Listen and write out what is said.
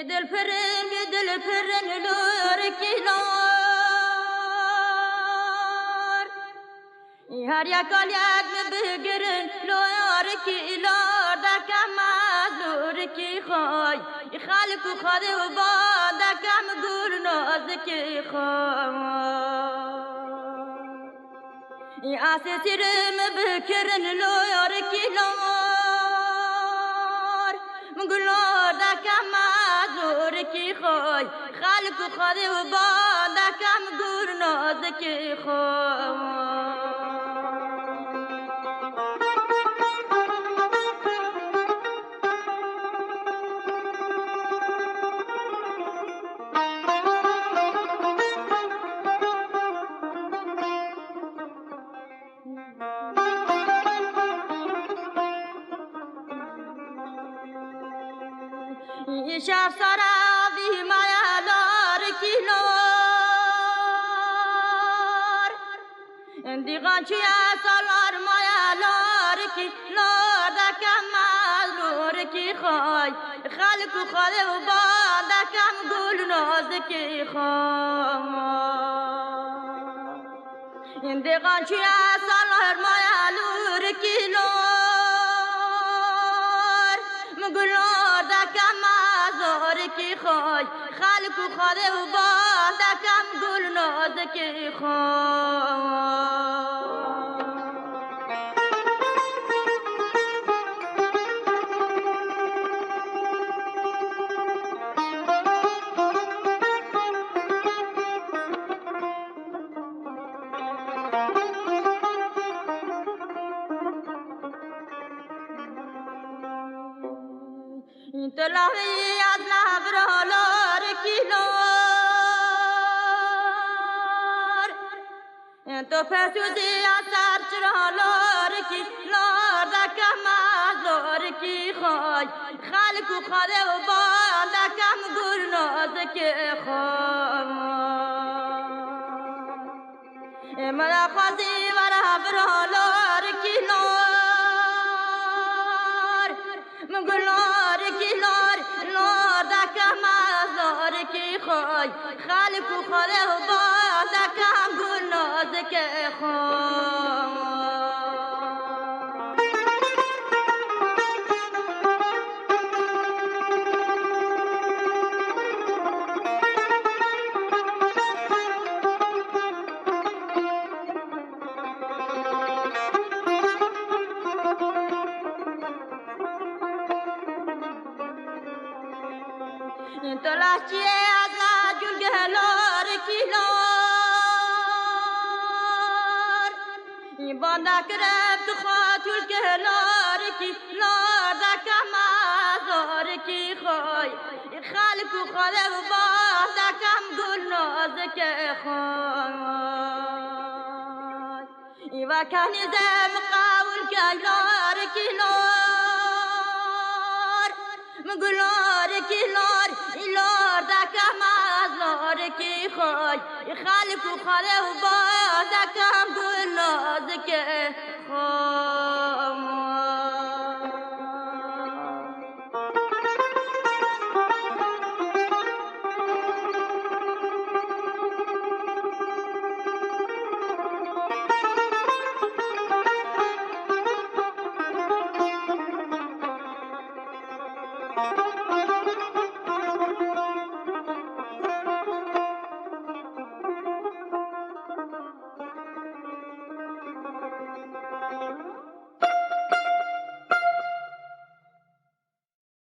دل پرن لور کلار هر یکال یک بگرن لور کلار دکم از لور کی خای خلق و خود و با دکم گل ناز کی خای اسیرم بکرن لور کلار مگلار دکم از لور کی خای خلق و خود و با دکم گل ناز کی خای شب سراوی مایالار کلار دیگان چیا سالار مایالار کلار دکم از لور کی خای خلق و خود و با دکم گل ناز کی خای دیگان چیا سالار مایالور کلار مگلار دکم کی خای خلق و خود و با دکم گل ناز کی خای تلاوی از لبرالار کلار تو پسوزی از سرچرالار کلار دکم از لار کی خای خلق و خود و با دکم گل ناز کی خای ملا خوزی و لبرالار کلار مگلار کلار لار دکم از لار کی خای خلق و خود و با دکم گل ناز کی خای تلاشی از لاجون گلار کلار باندا کرد تو خاطر گلار کلار دکم از لار کی خای خلق و خود و با دکم گل ناز کی خای و کنیزم قاول گلار کلار مگلار کلار لار دکم از لار کی خای خلق و خود و با دکم گل ناز کی